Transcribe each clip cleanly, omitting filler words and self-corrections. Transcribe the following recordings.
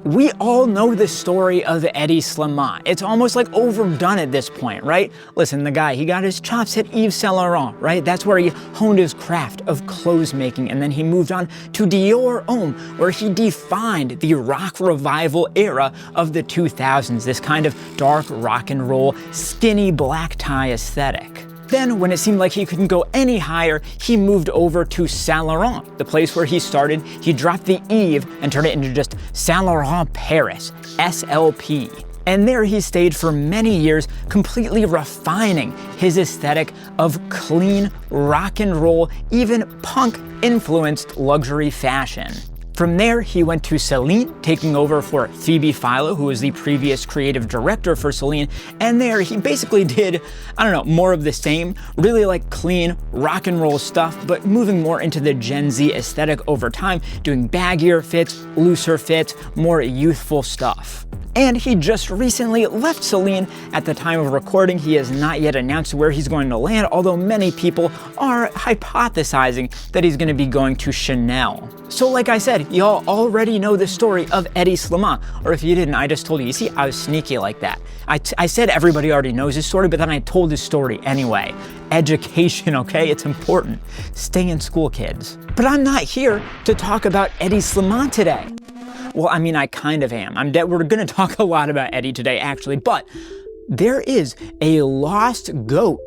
We all know the story of Hedi Slimane. It's almost like overdone at this point, right? Listen, the guy, he got his chops at Saint Laurent, right? That's where he honed his craft of clothes making, and then he moved on to Dior Homme, where he defined the rock revival era of the 2000s, this kind of dark rock and roll, skinny black tie aesthetic. Then, when it seemed like he couldn't go any higher, he moved over to Saint Laurent, the place where he started. He dropped the Eve and turned it into just Saint Laurent Paris, SLP. And there he stayed for many years, completely refining his aesthetic of clean, rock and roll, even punk-influenced luxury fashion. From there, he went to Celine, taking over for Phoebe Philo, who was the previous creative director for Celine, and there he basically did, I don't know, more of the same, really like clean rock and roll stuff, but moving more into the Gen Z aesthetic over time, doing baggier fits, looser fits, more youthful stuff. And he just recently left Celine. At the time of recording, he has not yet announced where he's going to land, although many people are hypothesizing that he's going to be going to Chanel. So like I said, y'all already know the story of Hedi Slimane, or if you didn't, I just told you. You see, I was sneaky like that. I said everybody already knows his story, but then I told his story anyway. Education, okay? It's important. Stay in school, kids. But I'm not here to talk about Hedi Slimane today. Well, I mean, I kind of am. We're going to talk a lot about Hedi today, actually, but there is a lost goat.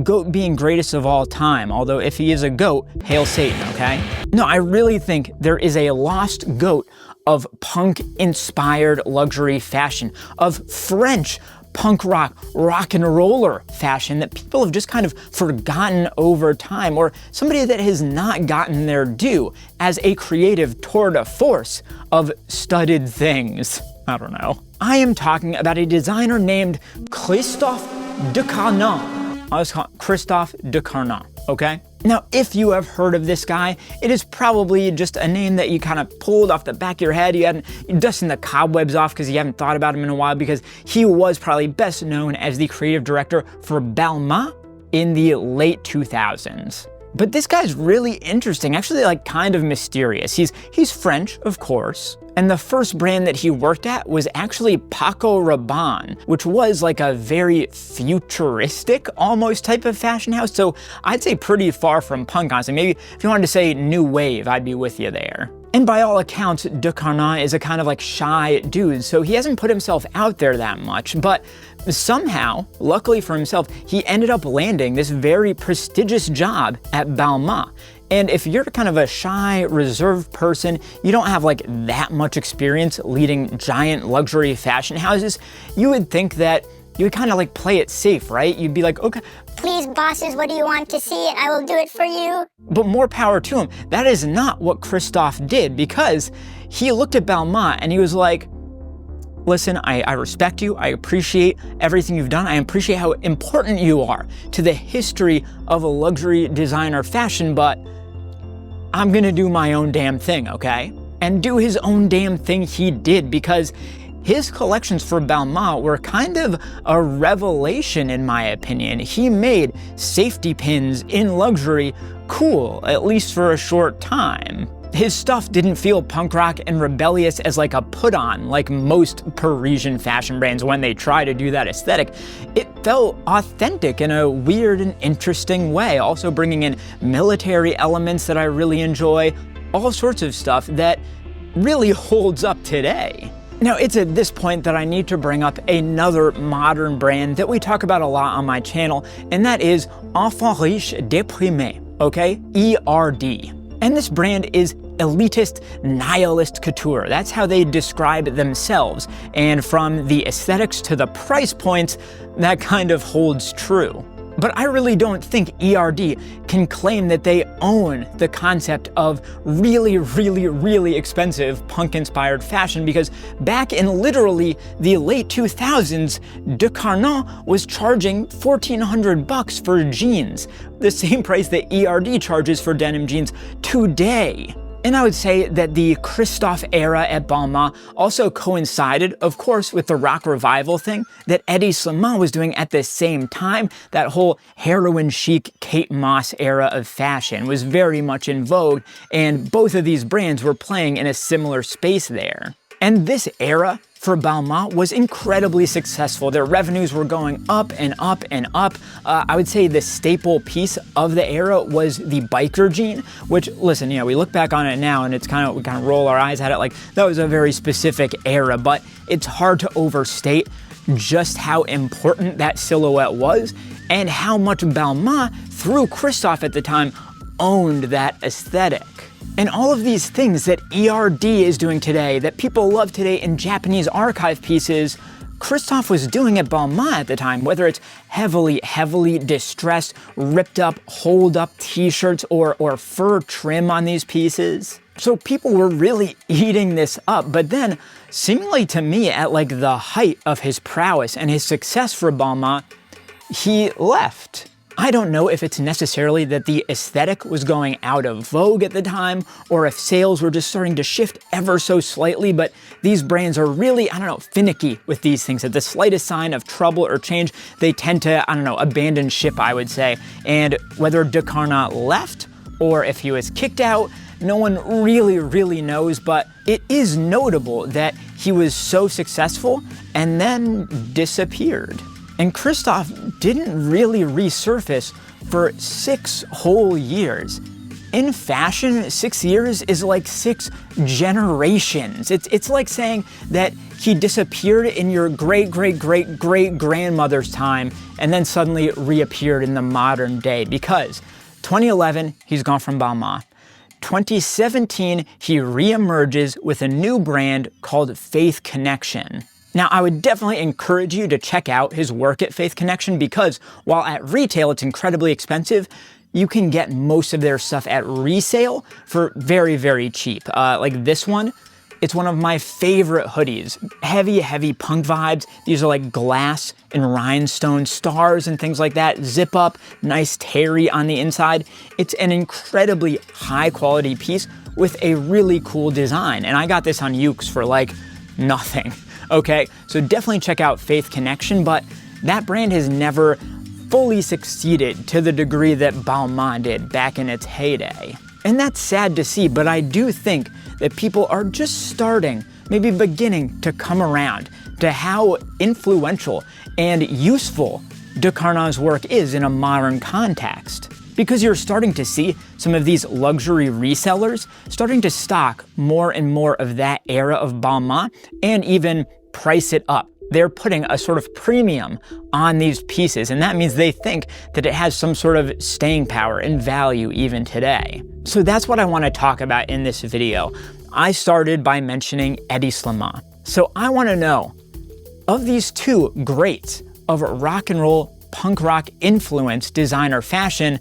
Goat being greatest of all time, although if he is a goat, hail Satan, okay? No, I really think there is a lost goat of punk-inspired luxury fashion, of French punk rock and roller fashion that people have just kind of forgotten over time, or somebody that has not gotten their due as a creative tour de force of studded things. I don't know. I am talking about a designer named Christophe Decarnin. I was called Christophe Decarnin, okay? Now, if you have heard of this guy, it is probably just a name that you kind of pulled off the back of your head. You're dusting the cobwebs off because you haven't thought about him in a while, because he was probably best known as the creative director for Balmain in the late 2000s. But this guy's really interesting, actually like kind of mysterious. He's French, of course. And the first brand that he worked at was actually Paco Rabanne, which was like a very futuristic almost type of fashion house. So I'd say pretty far from punk, honestly. Maybe if you wanted to say new wave, I'd be with you there. And by all accounts, Decarnin is a kind of like shy dude, so he hasn't put himself out there that much, but somehow, luckily for himself, he ended up landing this very prestigious job at Balmain. And if you're kind of a shy, reserved person, you don't have like that much experience leading giant luxury fashion houses, you would think that you would kind of like play it safe, right? You'd be like, okay, please bosses, what do you want to see? I will do it for you. But more power to him. That is not what Christophe did, because he looked at Balmain and he was like, listen, I respect you. I appreciate everything you've done. I appreciate how important you are to the history of a luxury designer fashion, but I'm gonna do my own damn thing, okay? And do his own damn thing he did, because his collections for Balmain were kind of a revelation, in my opinion. He made safety pins in luxury cool, at least for a short time. His stuff didn't feel punk rock and rebellious as like a put-on, like most Parisian fashion brands when they try to do that aesthetic. It felt authentic in a weird and interesting way, also bringing in military elements that I really enjoy, all sorts of stuff that really holds up today. Now, it's at this point that I need to bring up another modern brand that we talk about a lot on my channel, and that is Enfant Riche Déprimé, okay? ERD. And this brand is elitist, nihilist couture. That's how they describe themselves. And from the aesthetics to the price points, that kind of holds true. But I really don't think ERD can claim that they own the concept of really, really, really expensive punk-inspired fashion, because back in literally the late 2000s, Decarnin was charging $1,400 for jeans, the same price that ERD charges for denim jeans today. And I would say that the Christophe era at Balmain also coincided, of course, with the rock revival thing that Hedi Slimane was doing at the same time. That whole heroin chic Kate Moss era of fashion was very much in vogue, and both of these brands were playing in a similar space there. And this era for Balmain was incredibly successful. Their revenues were going up and up and up. I would say the staple piece of the era was the biker jean, which, listen, we look back on it now and we kind of roll our eyes at it like that was a very specific era, but it's hard to overstate just how important that silhouette was and how much Balmain, through Christophe at the time, owned that aesthetic. And all of these things that ERD is doing today, that people love today in Japanese archive pieces, Christophe was doing at Balmain at the time, whether it's heavily distressed, ripped up, hold up t-shirts or fur trim on these pieces. So people were really eating this up, but then, seemingly to me, at like the height of his prowess and his success for Balmain, he left. I don't know if it's necessarily that the aesthetic was going out of vogue at the time, or if sales were just starting to shift ever so slightly, but these brands are really, finicky with these things. At the slightest sign of trouble or change, they tend to, abandon ship, I would say. And whether Decarnin left, or if he was kicked out, no one really knows, but it is notable that he was so successful and then disappeared. And Christophe didn't really resurface for 6 whole years. In fashion, 6 years is like 6 generations. It's like saying that he disappeared in your great-great-great-great-grandmother's time and then suddenly reappeared in the modern day, because 2011, he's gone from Balmain. 2017, he reemerges with a new brand called Faith Connection. Now, I would definitely encourage you to check out his work at Faith Connection, because while at retail it's incredibly expensive, you can get most of their stuff at resale for very cheap. Like this one, it's one of my favorite hoodies. Heavy punk vibes. These are like glass and rhinestone stars and things like that. Zip up, nice terry on the inside. It's an incredibly high quality piece with a really cool design. And I got this on Ukes for like nothing. Okay, so definitely check out Faith Connection, but that brand has never fully succeeded to the degree that Balmain did back in its heyday. And that's sad to see, but I do think that people are just starting, maybe beginning to come around to how influential and useful Decarnin's work is in a modern context. Because you're starting to see some of these luxury resellers starting to stock more and more of that era of Balmain and even price it up. They're putting a sort of premium on these pieces, and that means they think that it has some sort of staying power and value even today. So that's what I want to talk about in this video. I started by mentioning Hedi Slimane. So I want to know, of these two greats of rock and roll, punk rock influence designer fashion,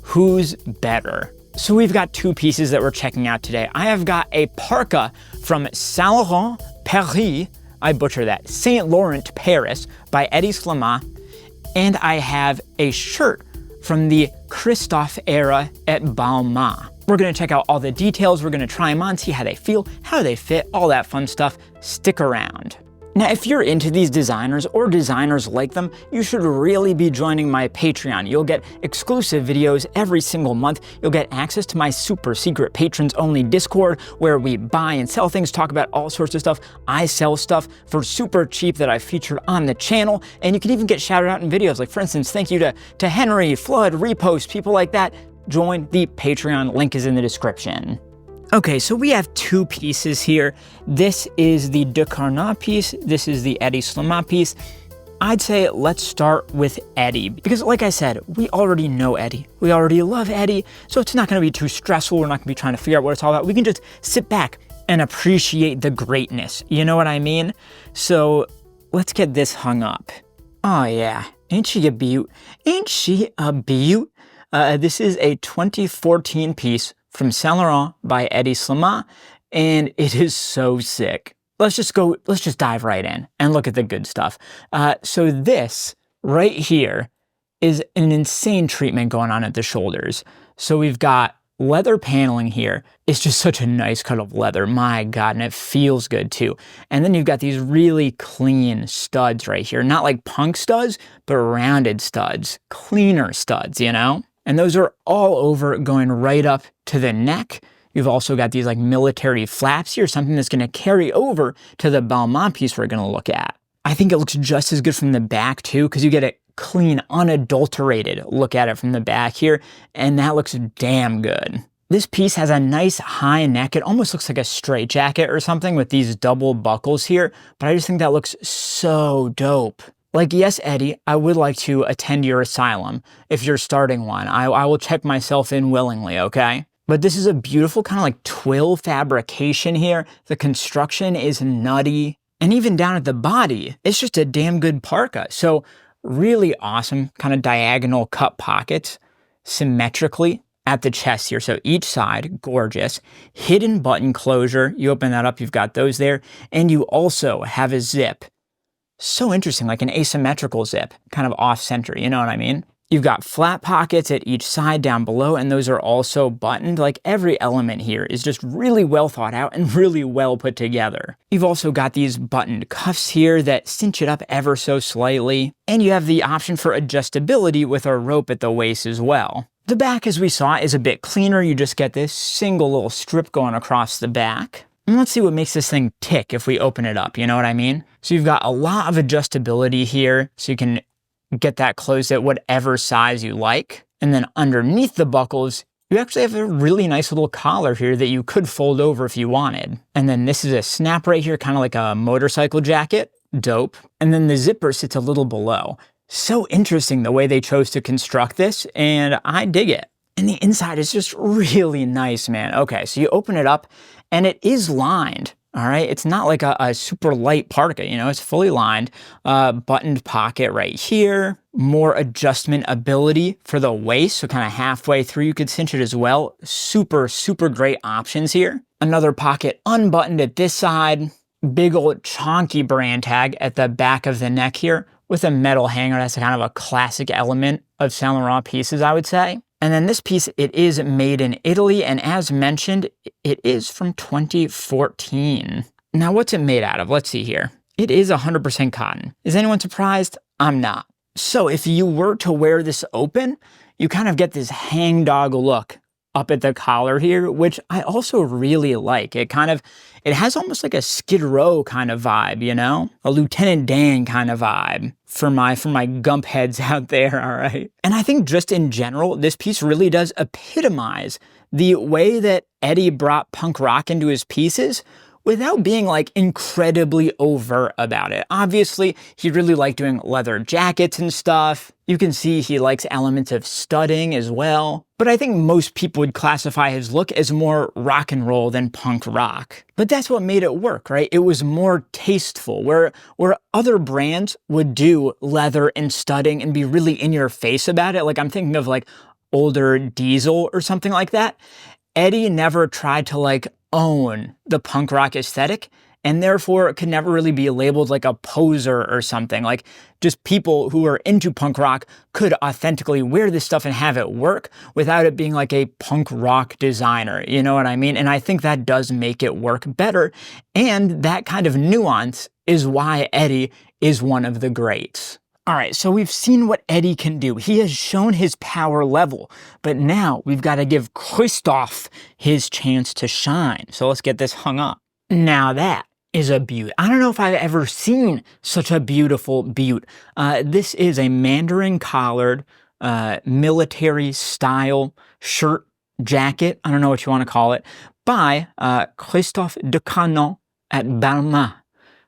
who's better? So we've got 2 pieces that we're checking out today. I have got a parka from Saint Laurent, Paris, I butcher that, Saint Laurent, Paris, by Hedi Slimane, and I have a shirt from the Christophe era at Balmain. We're gonna check out all the details, we're gonna try them on, see how they feel, how they fit, all that fun stuff. Stick around. Now, if you're into these designers or designers like them, you should really be joining my Patreon. You'll get exclusive videos every single month. You'll get access to my super secret patrons only Discord, where we buy and sell things, talk about all sorts of stuff. I sell stuff for super cheap that I featured on the channel, and you can even get shouted out in videos. Like, for instance, thank you to Henry, Flood, Repost, people like that. Join the Patreon, link is in the description. Okay, so we have 2 pieces here. This is the Decarnin piece, this is the Hedi Slimane piece. I'd say let's start with Hedi, because like I said, we already know Hedi. We already love Hedi, so it's not gonna be too stressful. We're not gonna be trying to figure out what it's all about. We can just sit back and appreciate the greatness. You know what I mean? So let's get this hung up. Oh yeah, ain't she a beaut? Ain't she a beaut? This is a 2014 piece from Saint Laurent by Hedi Slimane, and it is so sick. Let's just dive right in and look at the good stuff. So this right here is an insane treatment going on at the shoulders. So we've got leather paneling here. It's just such a nice cut of leather, my God, and it feels good too. And then you've got these really clean studs right here, not like punk studs, but rounded studs, cleaner studs, you know? And those are all over, going right up to the neck. You've also got these like military flaps here, something that's going to carry over to the Balmain piece we're going to look at. I think it looks just as good from the back too, because you get a clean, unadulterated look at it from the back here, and that looks damn good. This piece has a nice high neck. It almost looks like a straitjacket or something with these double buckles here, but I just think that looks so dope. Like, yes, Eddie, I would like to attend your asylum if you're starting one. I will check myself in willingly, okay? But this is a beautiful kind of like twill fabrication here. The construction is nutty. And even down at the body, it's just a damn good parka. So really awesome kind of diagonal cut pockets symmetrically at the chest here. So each side, gorgeous. Hidden button closure. You open that up, you've got those there. And you also have a zip. So interesting, like an asymmetrical zip, kind of off-center, you know what I mean? You've got flat pockets at each side down below, and those are also buttoned. Like every element here is just really well thought out and really well put together. You've also got these buttoned cuffs here that cinch it up ever so slightly, and you have the option for adjustability with a rope at the waist as well. The back, as we saw, is a bit cleaner. You just get this single little strip going across the back. And let's see what makes this thing tick if we open it up, you know what I mean? So you've got a lot of adjustability here, so you can get that closed at whatever size you like. And then underneath the buckles, you actually have a really nice little collar here that you could fold over if you wanted. And then this is a snap right here, kind of like a motorcycle jacket. Dope. And then the zipper sits a little below. So interesting the way they chose to construct this, and I dig it. And the inside is just really nice, man. Okay, so you open it up, and it is lined. All right, it's not like a super light parka, you know, it's fully lined. Buttoned pocket right here, more adjustment ability for the waist, so kind of halfway through you could cinch it as well. Super, super great options here. Another pocket unbuttoned at this side, big old chunky brand tag at the back of the neck here with a metal hanger. That's kind of a classic element of Saint Laurent pieces, I would say. And then this piece, it is made in Italy, and as mentioned, it is from 2014. Now, what's it made out of? Let's see here. It is 100% cotton. Is anyone surprised? I'm not. So if you were to wear this open, you kind of get this hangdog look up at the collar here, which I also really like. It has almost like a Skid Row kind of vibe, you know? A Lieutenant Dan kind of vibe for my gump heads out there, all right? And I think just in general, this piece really does epitomize the way that Eddie brought punk rock into his pieces without being like incredibly overt about it. Obviously, he really liked doing leather jackets and stuff. You can see he likes elements of studding as well. But I think most people would classify his look as more rock and roll than punk rock. But that's what made it work, right? It was more tasteful, where other brands would do leather and studding and be really in your face about it. Like I'm thinking of like older Diesel or something like that. Eddie never tried to like own the punk rock aesthetic, and therefore it could never really be labeled like a poser or something. Like just people who are into punk rock could authentically wear this stuff and have it work without it being like a punk rock designer, you know what I mean? And I think that does make it work better, and that kind of nuance is why Eddie is one of the greats. All right, so we've seen what Eddie can do. He has shown his power level, but now we've got to give Christophe his chance to shine. So let's get this hung up. Now that is a beaut. I don't know if I've ever seen such a beautiful beaut. This is a Mandarin collared military style shirt, jacket, I don't know what you want to call it, by Christophe Decarnin at Balmain.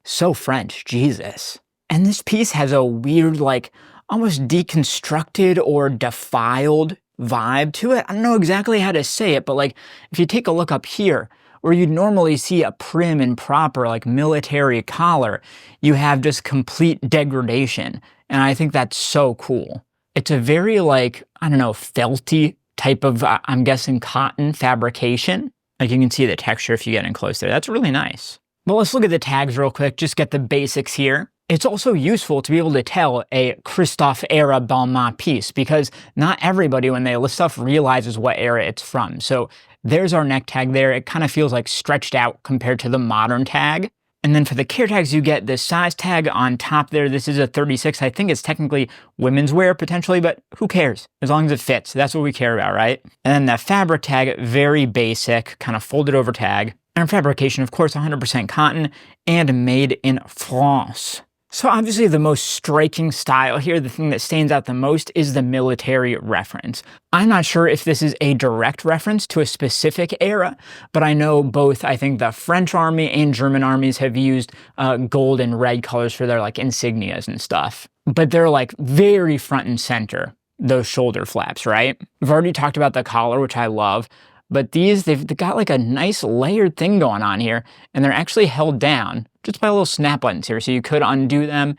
So French, Jesus. And this piece has a weird, like, almost deconstructed or defiled vibe to it. I don't know exactly how to say it, but like, if you take a look up here, where you'd normally see a prim and proper, like, military collar, you have just complete degradation. And I think that's so cool. It's a very, like, I don't know, felty type of, I'm guessing, cotton fabrication. Like, you can see the texture if you get in close there. That's really nice. But let's look at the tags real quick, just get the basics here. It's also useful to be able to tell a Christophe era Balmain piece, because not everybody, when they list stuff, realizes what era it's from. So there's our neck tag there. It kind of feels like stretched out compared to the modern tag. And then for the care tags, you get the size tag on top there. This is a 36. I think it's technically women's wear potentially, but who cares? As long as it fits. That's what we care about, right? And then that fabric tag, very basic, kind of folded over tag. And fabrication, of course, 100% cotton and made in France. So obviously the most striking style here, the thing that stands out the most is the military reference. I'm not sure if this is a direct reference to a specific era, but I know both, I think the French army and German armies have used gold and red colors for their like insignias and stuff. But they're like very front and center, those shoulder flaps, right? We've already talked about the collar, which I love. But they've got like a nice layered thing going on here, and they're actually held down just by little snap buttons here. So you could undo them,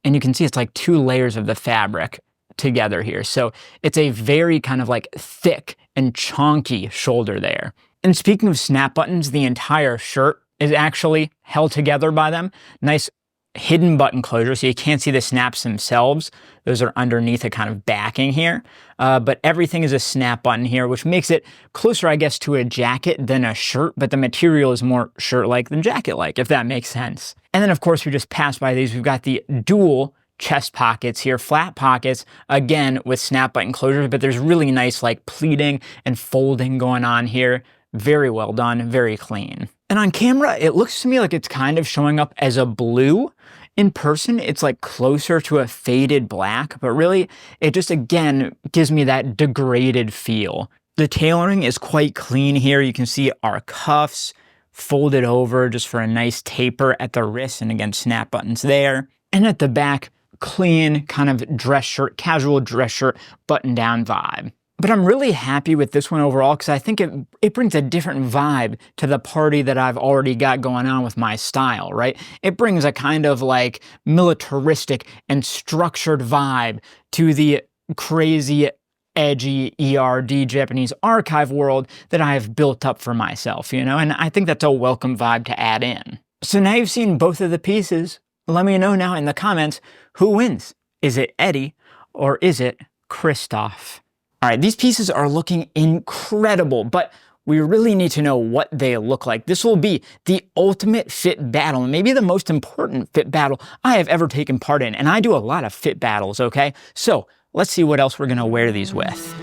and you can see it's like 2 layers of the fabric together here. So it's a very kind of like thick and chunky shoulder there. And speaking of snap buttons, the entire shirt is actually held together by them. Nice hidden button closure, so you can't see the snaps themselves. Those are underneath a kind of backing here. But everything is a snap button here, which makes it closer, I guess, to a jacket than a shirt, but the material is more shirt-like than jacket-like, if that makes sense. And then, of course, we just passed by these. We've got the dual chest pockets here, flat pockets, again, with snap button closures, but there's really nice, like, pleating and folding going on here. Very well done, very clean. And on camera, it looks to me like it's kind of showing up as a blue. In person, it's like closer to a faded black, but really, it just, again, gives me that degraded feel. The tailoring is quite clean here. You can see our cuffs folded over just for a nice taper at the wrist, and again, snap buttons there. And at the back, clean kind of dress shirt, casual dress shirt, button-down vibe. But I'm really happy with this one overall because I think it brings a different vibe to the party that I've already got going on with my style, right? It brings a kind of like militaristic and structured vibe to the crazy, edgy ERD Japanese archive world that I have built up for myself, you know? And I think that's a welcome vibe to add in. So now you've seen both of the pieces. Let me know now in the comments who wins. Is it Hedi or is it Christophe? All right, these pieces are looking incredible, but we really need to know what they look like. This will be the ultimate fit battle, and maybe the most important fit battle I have ever taken part in, and I do a lot of fit battles, okay? So let's see what else we're gonna wear these with.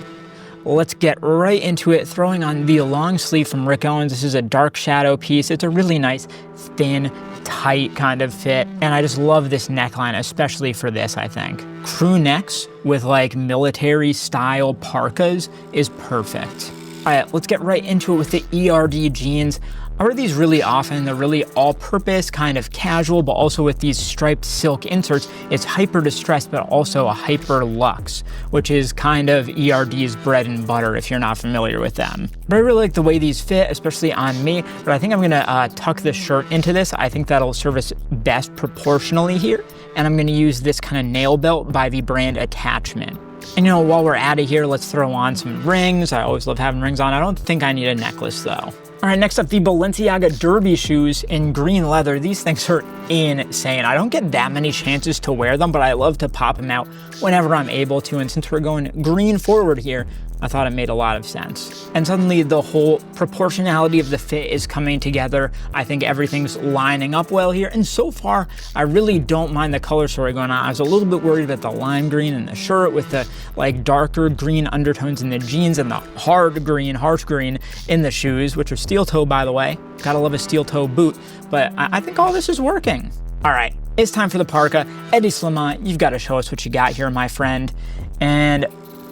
Let's get right into it, throwing on the long sleeve from Rick Owens. This is a dark shadow piece. It's a really nice, thin, tight kind of fit, and I just love this neckline, especially for this, I think. Crew necks with like military style parkas is perfect. All right, let's get right into it with the ERD jeans. I wear these really often. They're really all-purpose, kind of casual, but also with these striped silk inserts, it's hyper distressed, but also a hyper luxe, which is kind of ERD's bread and butter if you're not familiar with them. But I really like the way these fit, especially on me, but I think I'm gonna tuck the shirt into this. I think that'll serve us best proportionally here, and I'm gonna use this kind of nail belt by the brand Attachment. And you know, while we're out of here, let's throw on some rings. I always love having rings on. I don't think I need a necklace though. All right, next up, the Balenciaga Derby shoes in green leather. These things are insane. I don't get that many chances to wear them, but I love to pop them out whenever I'm able to. And since we're going green forward here, I thought it made a lot of sense. And suddenly the whole proportionality of the fit is coming together. I think everything's lining up well here. And so far, I really don't mind the color story going on. I was a little bit worried about the lime green in the shirt with the like darker green undertones in the jeans and the hard green, harsh green in the shoes, which are steel toe, by the way. Gotta love a steel toe boot. But I think all this is working. All right, it's time for the parka. Hedi Slimane, you've got to show us what you got here, my friend. And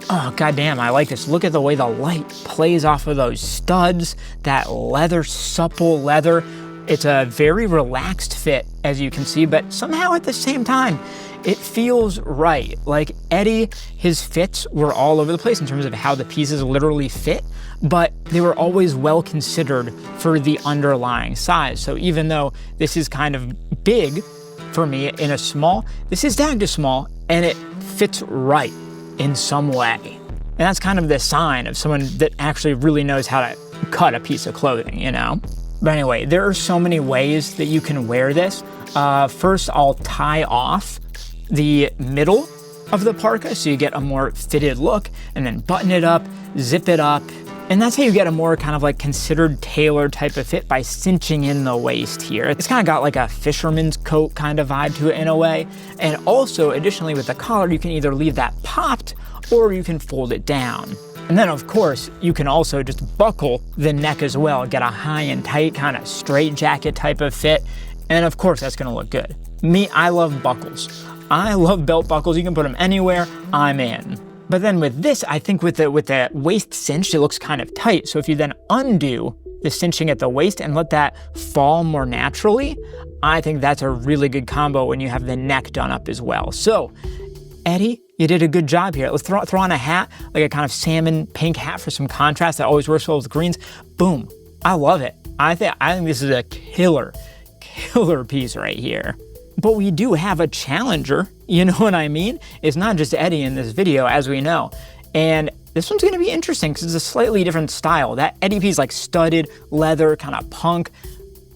oh, goddamn, I like this. Look at the way the light plays off of those studs, that leather, supple leather. It's a very relaxed fit, as you can see, but somehow at the same time, it feels right. Like Hedi, his fits were all over the place in terms of how the pieces literally fit, but they were always well considered for the underlying size. So even though this is kind of big for me in a small, this is down to small, and it fits right in some way. And that's kind of the sign of someone that actually really knows how to cut a piece of clothing, you know? But anyway, there are so many ways that you can wear this. First, I'll tie off the middle of the parka so you get a more fitted look, and then button it up, zip it up, And that's how you get a more kind of like considered tailored type of fit, by cinching in the waist here. It's kind of got like a fisherman's coat kind of vibe to it in a way. And also, additionally with the collar, you can either leave that popped or you can fold it down. And then of course, you can also just buckle the neck as well, get a high and tight kind of straight jacket type of fit. And of course, that's gonna look good. Me, I love buckles. I love belt buckles. You can put them anywhere, I'm in. But then with this, I think with the waist cinched, it looks kind of tight. So if you then undo the cinching at the waist and let that fall more naturally, I think that's a really good combo when you have the neck done up as well. So, Hedi, you did a good job here. Let's throw on a hat, like a kind of salmon pink hat for some contrast that always works well with greens. Boom, I love it. I think this is a killer piece right here. But we do have a challenger, you know what I mean? It's not just Hedi in this video, as we know. And this one's gonna be interesting because it's a slightly different style. That Hedi piece, like studded, leather, kind of punk,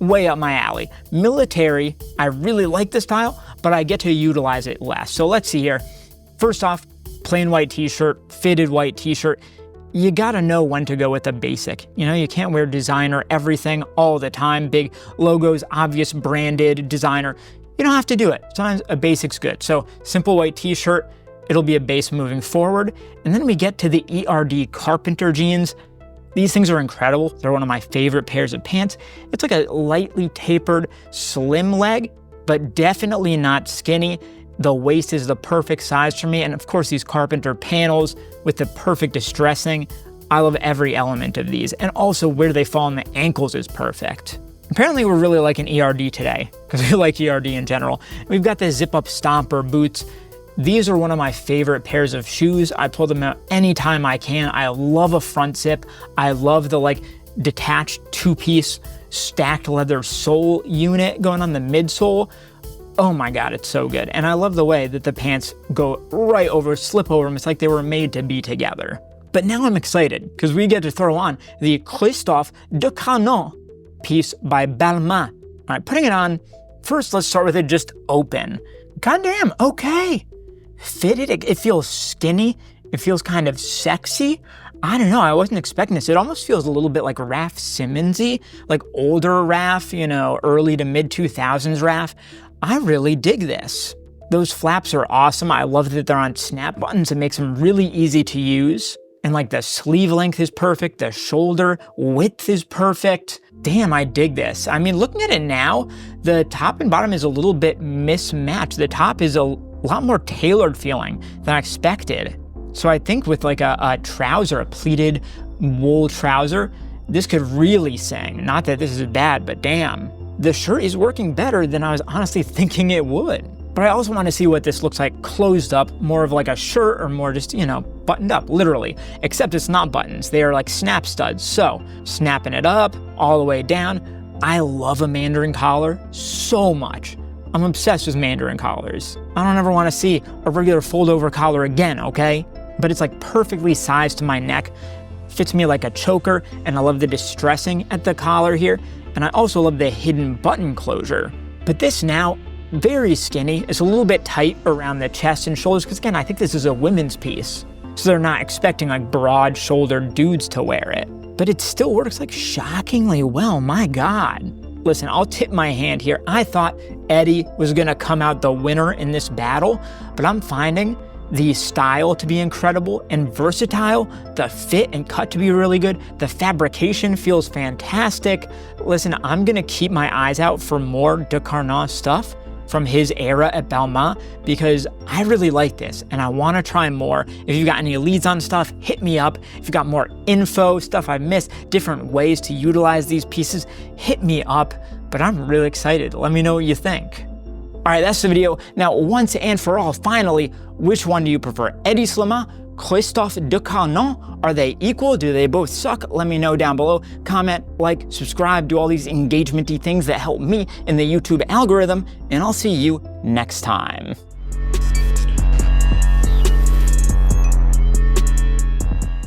way up my alley. Military, I really like the style, but I get to utilize it less. So let's see here. First off, plain white t-shirt, fitted white t-shirt. You gotta know when to go with the basic. You know, you can't wear designer everything all the time. Big logos, obvious branded designer. You don't have to do it. Sometimes a basic's good. So simple white t-shirt, it'll be a base moving forward. And then we get to the ERD Carpenter jeans. These things are incredible. They're one of my favorite pairs of pants. It's like a lightly tapered, slim leg, but definitely not skinny. The waist is the perfect size for me. And of course, these Carpenter panels with the perfect distressing. I love every element of these. And also where they fall on the ankles is perfect. Apparently we're really liking ERD today, because we like ERD in general. We've got the zip-up stomper boots. These are one of my favorite pairs of shoes. I pull them out anytime I can. I love a front zip. I love the like detached two-piece stacked leather sole unit going on the midsole. Oh my God, it's so good. And I love the way that the pants go right over, slip over them. It's like they were made to be together. But now I'm excited because we get to throw on the Christophe Decarnin piece by Balmain. All right, putting it on, first let's start with it just open. Goddamn, okay. Fitted, it feels skinny. It feels kind of sexy. I don't know, I wasn't expecting this. It almost feels a little bit like Raf Simons-y, like older Raf, you know, early to mid 2000s Raf. I really dig this. Those flaps are awesome. I love that they're on snap buttons. It makes them really easy to use. And like the sleeve length is perfect. The shoulder width is perfect. Damn, I dig this. I mean, looking at it now, the top and bottom is a little bit mismatched. The top is a lot more tailored feeling than I expected. So I think with like a trouser, a pleated wool trouser, this could really sing. Not that this is bad, but damn. The shirt is working better than I was honestly thinking it would. But I also want to see what this looks like closed up, more of like a shirt or more just, you know, buttoned up, literally. Except it's not buttons, they are like snap studs. So, snapping it up, all the way down. I love a Mandarin collar so much. I'm obsessed with Mandarin collars. I don't ever want to see a regular fold over collar again, okay? But it's like perfectly sized to my neck, fits me like a choker, and I love the distressing at the collar here. And I also love the hidden button closure. But this now, very skinny. It's a little bit tight around the chest and shoulders because again, I think this is a women's piece. So they're not expecting like broad shouldered dudes to wear it. But it still works like shockingly well, my God. Listen, I'll tip my hand here. I thought Hedi was gonna come out the winner in this battle, but I'm finding the style to be incredible and versatile, the fit and cut to be really good, the fabrication feels fantastic. Listen, I'm gonna keep my eyes out for more Decarnin stuff from his era at Balmain because I really like this and I want to try more. If you've got any leads on stuff, hit me up. If you've got more info, stuff I've missed, different ways to utilize these pieces, hit me up. But I'm really excited. Let me know what you think. All right, that's the video. Now, once and for all, finally, which one do you prefer? Hedi Slimane, Christophe Decarnin? Are they equal? Do they both suck? Let me know down below. Comment, like, subscribe, do all these engagement-y things that help me in the YouTube algorithm, and I'll see you next time.